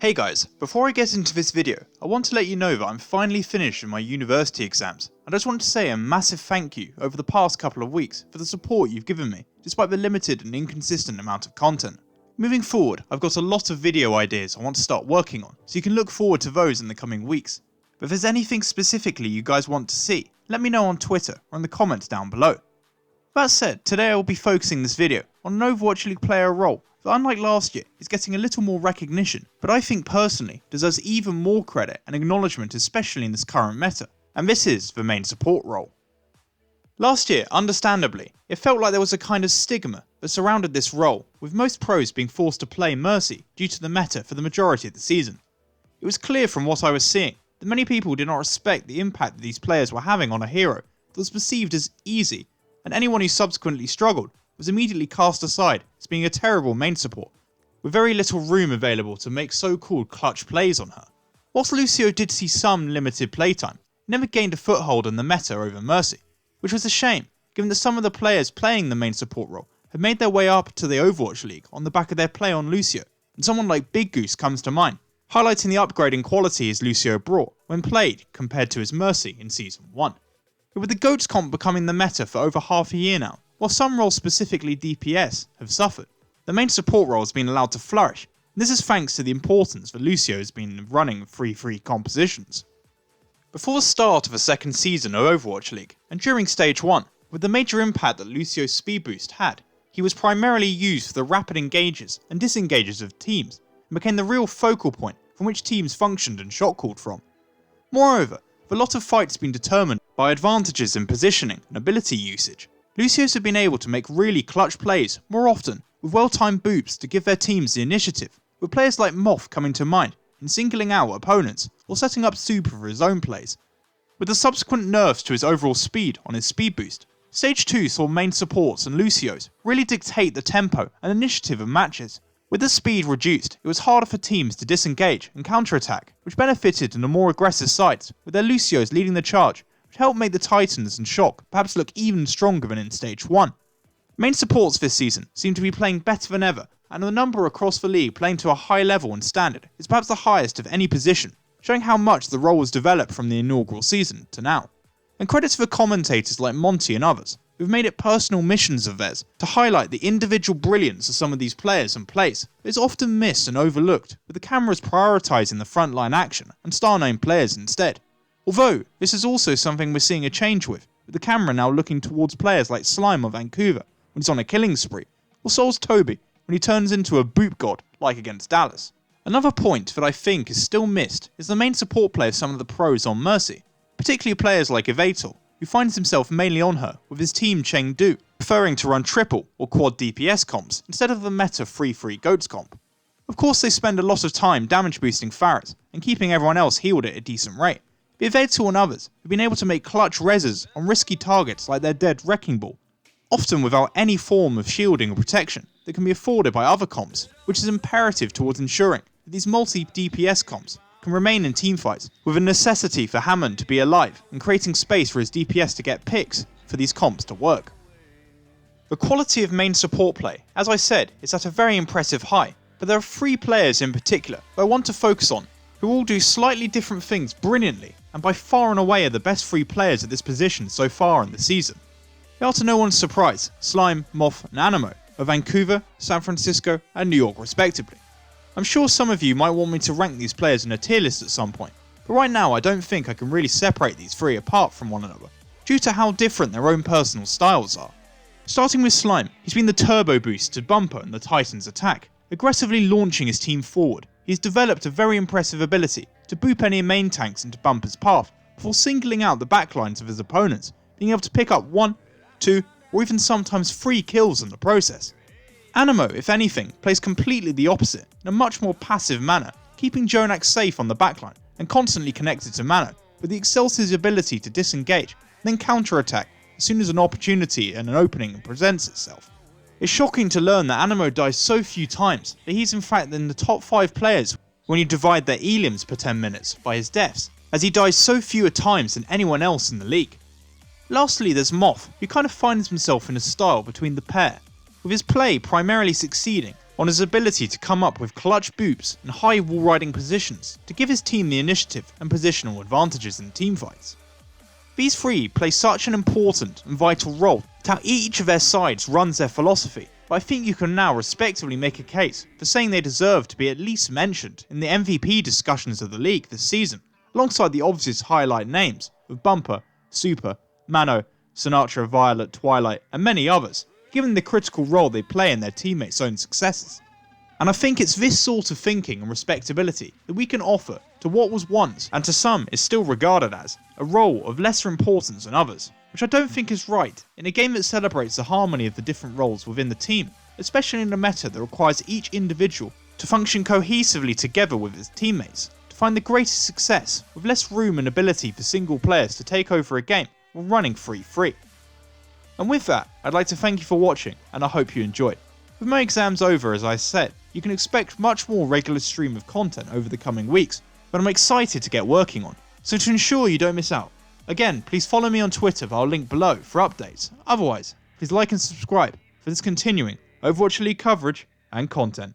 Hey guys, before I get into this video, I want to let you know that I'm finally finished with my university exams, and I just want to say a massive thank you over the past couple of weeks for the support you've given me, despite the limited and inconsistent amount of content. Moving forward, I've got a lot of video ideas I want to start working on, so you can look forward to those in the coming weeks. But if there's anything specifically you guys want to see, let me know on Twitter or in the comments down below. That said, today I will be focusing this video on an Overwatch League player role that, unlike last year, is getting a little more recognition, but I think personally deserves even more credit and acknowledgement, especially in this current meta, and this is the main support role. Last year, understandably, it felt like there was a kind of stigma that surrounded this role, with most pros being forced to play Mercy due to the meta for the majority of the season. It was clear from what I was seeing that many people did not respect the impact that these players were having on a hero that was perceived as easy, and anyone who subsequently struggled was immediately cast aside as being a terrible main support, with very little room available to make so-called clutch plays on her. Whilst Lucio did see some limited playtime, he never gained a foothold in the meta over Mercy, which was a shame given that some of the players playing the main support role had made their way up to the Overwatch League on the back of their play on Lucio, and someone like Big Goose comes to mind, highlighting the upgrading qualities Lucio brought when played compared to his Mercy in Season 1. But with the GOATS comp becoming the meta for over half a year now, while some roles, specifically DPS, have suffered, the main support role has been allowed to flourish, and this is thanks to the importance that Lucio has been running free compositions. Before the start of the second season of Overwatch League, and during Stage 1, with the major impact that Lucio's speed boost had, he was primarily used for the rapid engages and disengages of teams, and became the real focal point from which teams functioned and shot called from. Moreover, with a lot of fights being determined by advantages in positioning and ability usage, Lucios have been able to make really clutch plays more often with well-timed boops to give their teams the initiative, with players like Moth coming to mind in singling out opponents or setting up super for his own plays. With the subsequent nerfs to his overall speed on his speed boost, Stage 2 saw main supports and Lucios really dictate the tempo and initiative of matches. With the speed reduced, it was harder for teams to disengage and counterattack, which benefited in the more aggressive sides, with their Lucios leading the charge, which helped make the Titans and Shock perhaps look even stronger than in Stage 1. Main supports this season seem to be playing better than ever, and the number across the league playing to a high level and standard is perhaps the highest of any position, showing how much the role was developed from the inaugural season to now. And credits for commentators like Monty and others, who've made it personal missions of theirs to highlight the individual brilliance of some of these players and plays that is often missed and overlooked, with the cameras prioritising the frontline action and star-name players instead. Although, this is also something we're seeing a change with the camera now looking towards players like Slime of Vancouver when he's on a killing spree, or Souls Toby when he turns into a boop god like against Dallas. Another point that I think is still missed is the main support play of some of the pros on Mercy, particularly players like Evator, who finds himself mainly on her with his team Chengdu, preferring to run triple or quad DPS comps instead of the meta free GOATS comp. Of course they spend a lot of time damage boosting Pharahs and keeping everyone else healed at a decent rate, but Evator and others have been able to make clutch reses on risky targets like their dead Wrecking Ball, often without any form of shielding or protection that can be afforded by other comps, which is imperative towards ensuring that these multi-DPS comps can remain in teamfights, with a necessity for Hammond to be alive and creating space for his DPS to get picks for these comps to work. The quality of main support play, as I said, is at a very impressive high, but there are 3 players in particular that I want to focus on, who all do slightly different things brilliantly, and by far and away are the best 3 players at this position so far in the season. They are, to no one's surprise, Slime, Moth and Animo, of Vancouver, San Francisco and New York respectively. I'm sure some of you might want me to rank these players in a tier list at some point, but right now I don't think I can really separate these 3 apart from one another, due to how different their own personal styles are. Starting with Slime, he's been the turbo boost to Bumper and the Titans' attack, aggressively launching his team forward. He's developed a very impressive ability to boop any main tanks into Bumper's path, before singling out the backlines of his opponents, being able to pick up 1, 2, or even sometimes 3 kills in the process. Animo, if anything, plays completely the opposite, in a much more passive manner, keeping Jonak safe on the backline and constantly connected to Mano, with the Excelsior's ability to disengage and then counter-attack as soon as an opportunity and an opening presents itself. It's shocking to learn that Animo dies so few times that he's in fact in the top 5 players when you divide their elims per 10 minutes by his deaths, as he dies so fewer times than anyone else in the league. Lastly, there's Moth, who kind of finds himself in a style between the pair, with his play primarily succeeding on his ability to come up with clutch boops and high wall riding positions to give his team the initiative and positional advantages in teamfights. These three play such an important and vital role to how each of their sides runs their philosophy, but I think you can now respectively make a case for saying they deserve to be at least mentioned in the MVP discussions of the league this season, alongside the obvious highlight names of Bumper, Super, Mano, Sinatra, Violet, Twilight and many others, given the critical role they play in their teammates' own successes. And I think it's this sort of thinking and respectability that we can offer to what was once, and to some is still regarded as, a role of lesser importance than others, which I don't think is right in a game that celebrates the harmony of the different roles within the team, especially in a meta that requires each individual to function cohesively together with his teammates, to find the greatest success with less room and ability for single players to take over a game while running free. And with that, I'd like to thank you for watching, and I hope you enjoyed. With my exams over, as I said, you can expect much more regular stream of content over the coming weeks, but I'm excited to get working on, so to ensure you don't miss out, again, please follow me on Twitter via link below for updates. Otherwise, please like and subscribe for this continuing Overwatch League coverage and content.